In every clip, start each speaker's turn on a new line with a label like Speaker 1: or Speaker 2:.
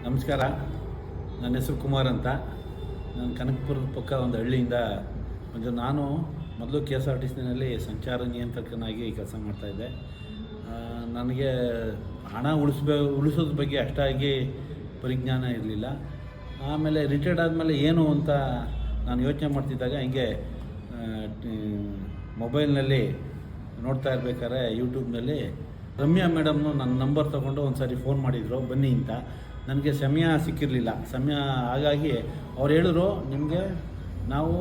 Speaker 1: ನಮಸ್ಕಾರ. ನನ್ನ ಹೆಸರು ಕುಮಾರ್ ಅಂತ. ನಾನು ಕನಕಪುರದ ಪಕ್ಕ ಒಂದು ಹಳ್ಳಿಯಿಂದ ನಾನು ಮೊದಲು KSRTCನಲ್ಲಿ ಸಂಚಾರ ನಿಯಂತ್ರಕನಾಗಿ ಕೆಲಸ ಮಾಡ್ತಾಯಿದ್ದೆ. ನನಗೆ ಹಣ ಉಳಿಸೋದ್ರ ಬಗ್ಗೆ ಅಷ್ಟಾಗಿ ಪರಿಜ್ಞಾನ ಇರಲಿಲ್ಲ. ಆಮೇಲೆ ರಿಟೈರ್ಡ್ ಆದಮೇಲೆ ಏನು ಅಂತ ನಾನು ಯೋಚನೆ ಮಾಡ್ತಿದ್ದಾಗ ಹಿಂಗೆ ಮೊಬೈಲ್ನಲ್ಲಿ ನೋಡ್ತಾ ಇರ್ಬೇಕಾದ್ರೆ ಯೂಟ್ಯೂಬ್ನಲ್ಲಿ ರಮ್ಯಾ ಮೇಡಮ್ನು ನನ್ನ ನಂಬರ್ ತೊಗೊಂಡು ಒಂದು ಸಾರಿ ಫೋನ್ ಮಾಡಿದರು ಬನ್ನಿ ಅಂತ. ನನಗೆ ಸಮಯ ಸಿಕ್ಕಿರಲಿಲ್ಲ. ಹಾಗಾಗಿ ಅವ್ರು ಹೇಳಿದ್ರು, ನಿಮಗೆ ನಾವು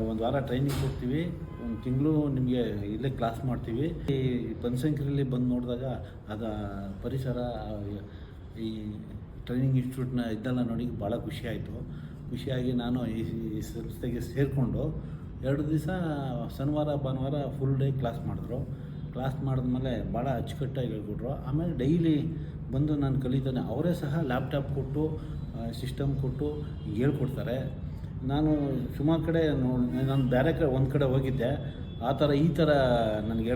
Speaker 1: ಒಂದು ವಾರ ಟ್ರೈನಿಂಗ್ ಕೊಡ್ತೀವಿ, ಒಂದು ತಿಂಗಳು ನಿಮಗೆ ಇಲ್ಲೇ ಕ್ಲಾಸ್ ಮಾಡ್ತೀವಿ. ಈ ಬನಶಂಕರಿಯಲ್ಲಿ ಬಂದು ನೋಡಿದಾಗ ಪರಿಸರ, ಈ ಟ್ರೈನಿಂಗ್ ಇನ್ಸ್ಟಿಟ್ಯೂಟ್ನ ಇದೆಲ್ಲ ನೋಡಿ ಭಾಳ ಖುಷಿಯಾಗಿ ನಾನು ಈ ಸಂಸ್ಥೆಗೆ ಸೇರಿಕೊಂಡು 2 ದಿವಸ ಶನಿವಾರ ಭಾನುವಾರ ಫುಲ್ ಡೇ ಕ್ಲಾಸ್ ಮಾಡಿದ್ಮೇಲೆ ಭಾಳ ಅಚ್ಚುಕಟ್ಟಾಗಿ ಹೇಳ್ಕೊಟ್ರು. ಆಮೇಲೆ ಡೈಲಿ ಬಂದು ನಾನು ಕಲಿತಾನೆ. ಅವರೇ ಸಹ ಲ್ಯಾಪ್ಟಾಪ್ ಕೊಟ್ಟು ಸಿಸ್ಟಮ್ ಕೊಟ್ಟು ಹೇಳ್ಕೊಡ್ತಾರೆ. ನಾನು ಸುಮಾರು ಕಡೆ ನಾನು ಬೇರೆ ಒಂದು ಕಡೆ ಹೋಗಿದ್ದೆ. ಈ ಥರ ನನಗೆ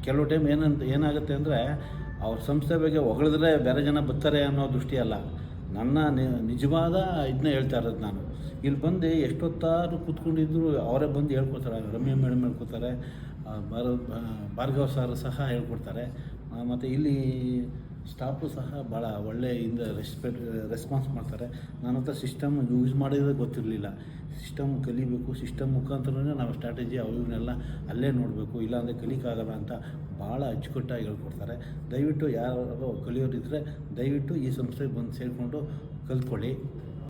Speaker 1: ಕೆಲವು ಟೈಮ್ ಏನಾಗುತ್ತೆ ಅಂದರೆ, ಅವ್ರ ಸಂಸ್ಥೆ ಬಗ್ಗೆ ಹೊಗಳಿದ್ರೆ ಬೇರೆ ಜನ ಬರ್ತಾರೆ ಅನ್ನೋ ದೃಷ್ಟಿ ಅಲ್ಲ, ನನ್ನ ನಿಜವಾದ ಇದನ್ನ ಹೇಳ್ತಾ ಇರೋದು. ನಾನು ಇಲ್ಲಿ ಬಂದು ಎಷ್ಟೊತ್ತಾದ್ರೂ ಕೂತ್ಕೊಂಡಿದ್ರು ಅವರೇ ಬಂದು ಹೇಳ್ಕೊಡ್ತಾರೆ. ರಮ್ಯಾ ಮೇಡಮ್ ಹೇಳ್ಕೊಡ್ತಾರೆ, ಭಾರ್ಗವ್ ಸರ್ ಸಹ ಹೇಳ್ಕೊಡ್ತಾರೆ. ಮತ್ತು ಇಲ್ಲಿ ಸ್ಟಾಫು ಸಹ ಭಾಳ ಒಳ್ಳೆಯಿಂದ ರೆಸ್ಪಾನ್ಸ್ ಮಾಡ್ತಾರೆ. ನನ್ನ ಹತ್ರ ಸಿಸ್ಟಮ್ ಯೂಸ್ ಮಾಡಿದ್ರೆ ಗೊತ್ತಿರಲಿಲ್ಲ. ಸಿಸ್ಟಮ್ ಕಲಿಬೇಕು, ಸಿಸ್ಟಮ್ ಮುಖಾಂತರನೇ ನಾವು ಸ್ಟ್ರಾಟಜಿ ಇವನ್ನೆಲ್ಲ ಅಲ್ಲೇ ನೋಡಬೇಕು, ಇಲ್ಲಾಂದರೆ ಕಲಿಕಾಗಲ್ಲ ಅಂತ ಭಾಳ ಅಚ್ಚುಕಟ್ಟಾಗಿ ಹೇಳ್ಕೊಡ್ತಾರೆ. ದಯವಿಟ್ಟು ಯಾರು ಕಲಿಯೋರಿದ್ದರೆ ದಯವಿಟ್ಟು ಈ ಸಂಸ್ಥೆಗೆ ಬಂದು ಸೇರಿಕೊಂಡು ಕಲ್ತ್ಕೊಳ್ಳಿ.